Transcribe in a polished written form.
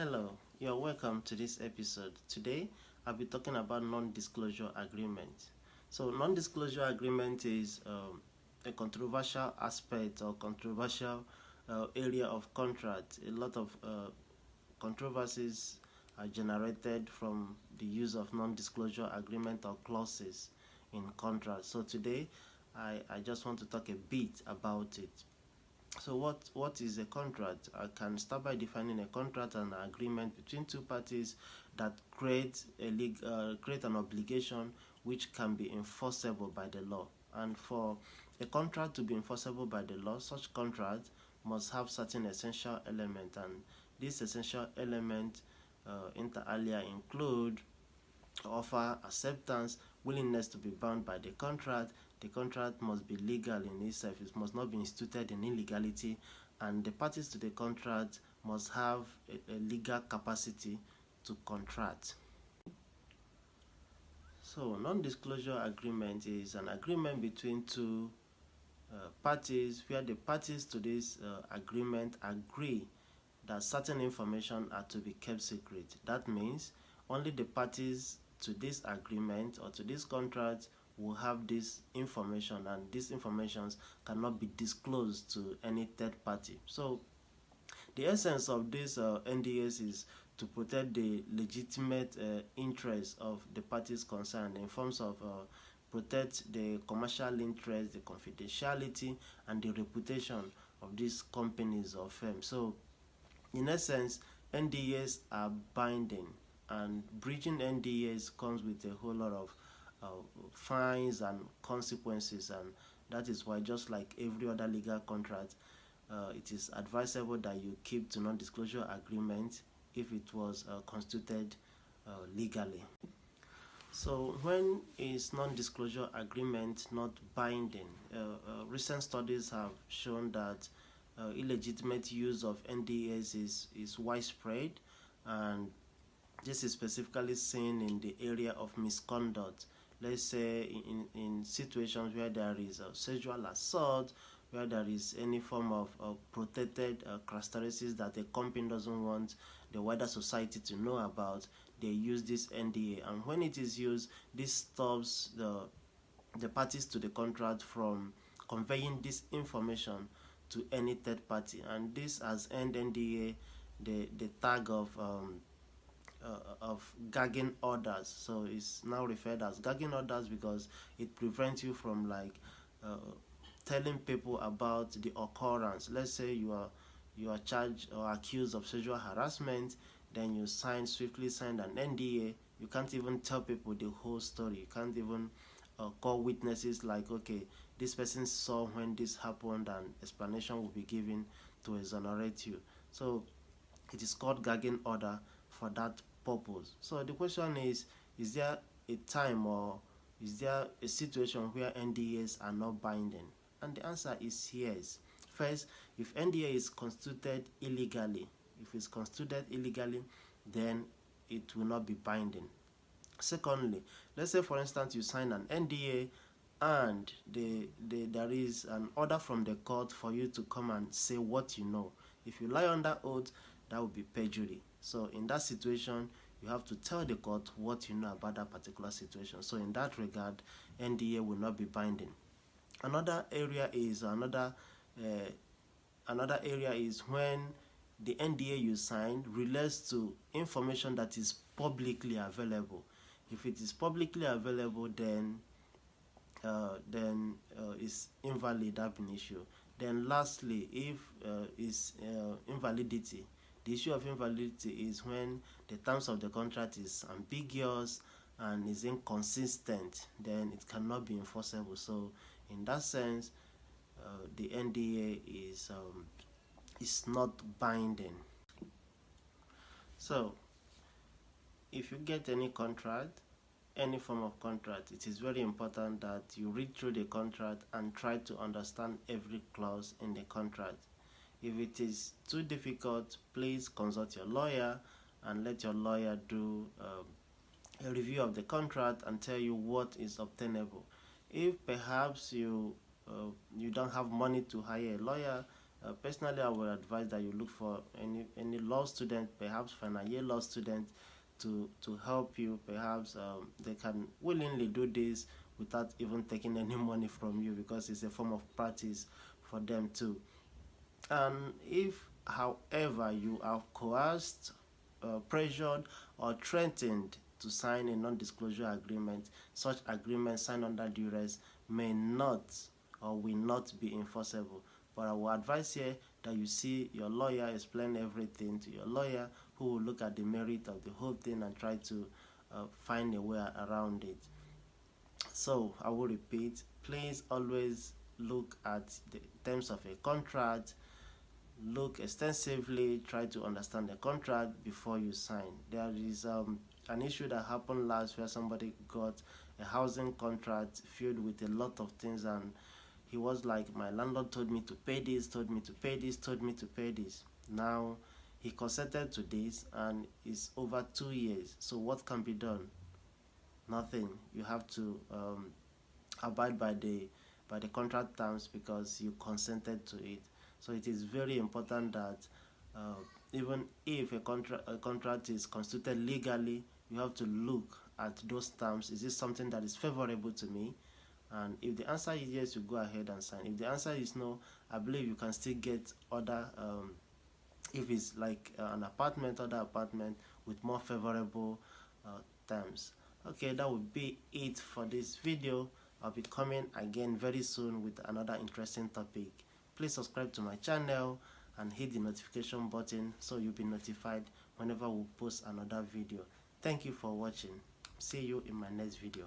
Hello, you're welcome to this episode. Today, I'll be talking about non-disclosure agreement. So, non-disclosure agreement is a controversial aspect or controversial area of contract. A lot of controversies are generated from the use of non-disclosure agreement or clauses in contract. So today, I just want to talk a bit about it. So what is a contract? I can start by defining a contract and an agreement between two parties that create an obligation which can be enforceable by the law. And for a contract to be enforceable by the law, such contract must have certain essential elements, and these essential elements inter alia include offer, acceptance, willingness to be bound by the contract. The contract must be legal in itself. It must not be instituted in illegality, and the parties to the contract must have a legal capacity to contract. So, non-disclosure agreement is an agreement between two parties where the parties to this agreement agree that certain information are to be kept secret. That means only the parties to this agreement or to this contract will have this information, and these informations cannot be disclosed to any third party. So the essence of this NDAs is to protect the legitimate interests of the parties concerned in forms of protect the commercial interest, the confidentiality, and the reputation of these companies or firms. So in essence, NDAs are binding, and breaching NDAs comes with a whole lot of fines and consequences, and that is why, just like every other legal contract, it is advisable that you keep to non-disclosure agreement if it was constituted legally. So when is non-disclosure agreement not binding? Recent studies have shown that illegitimate use of NDAs is widespread, and this is specifically seen in the area of misconduct. Let's say in situations where there is a sexual assault, where there is any form of protected characteristics that a company doesn't want the wider society to know about, they use this NDA. And when it is used, this stops the parties to the contract from conveying this information to any third party. And this has earned NDA the tag of gagging orders. So it's now referred as gagging orders because it prevents you from telling people about the occurrence. Let's say you are charged or accused of sexual harassment, then you swiftly sign an NDA. You can't even tell people the whole story. You can't even call witnesses like, okay, this person saw when this happened, and explanation will be given to exonerate you. So it is called gagging order for that purpose. So the question is there a time or is there a situation where NDAs are not binding? And the answer is yes. First, if NDA is constituted illegally, then it will not be binding. Secondly, let's say for instance you sign an NDA and there is an order from the court for you to come and say what you know. If you lie under oath, that would be perjury. So in that situation, you have to tell the court what you know about that particular situation. So in that regard, NDA will not be binding. Another area is when the NDA you signed relates to information that is publicly available. If it is publicly available, then it's invalid. That's an issue. Then lastly, if is invalidity. The issue of invalidity is when the terms of the contract is ambiguous and is inconsistent, then it cannot be enforceable. So in that sense, the NDA is not binding. So if you get any contract, any form of contract, it is very important that you read through the contract and try to understand every clause in the contract. If it is too difficult, please consult your lawyer and let your lawyer do a review of the contract and tell you what is obtainable. If perhaps you don't have money to hire a lawyer, Personally, I would advise that you look for any law student, perhaps final year law student, to help you. Perhaps they can willingly do this without even taking any money from you, because it's a form of practice for them too. And if, however, you are coerced, pressured, or threatened to sign a non-disclosure agreement, such agreement signed under duress may not or will not be enforceable. But I will advise here that you see your lawyer, explain everything to your lawyer, who will look at the merit of the whole thing and try to find a way around it. So I will repeat, please always look at the terms of a contract, look extensively, try to understand the contract before you sign. There is an issue that happened last where somebody got a housing contract filled with a lot of things, and he was like, my landlord told me to pay this, told me to pay this, told me to pay this. Now he consented to this and it's over 2 years. So what can be done? Nothing. You have to abide by the contract terms because you consented to it. So it is very important that uh, even if a contract is constituted legally, you have to look at those terms. Is this something that is favorable to me? And if the answer is yes, you go ahead and sign. If the answer is no, I believe you can still get other, if it's like an apartment, other apartment with more favorable terms. Okay, that would be it for this video. I'll be coming again very soon with another interesting topic. Please subscribe to my channel and hit the notification button so you'll be notified whenever we post another video. Thank you for watching. See you in my next video.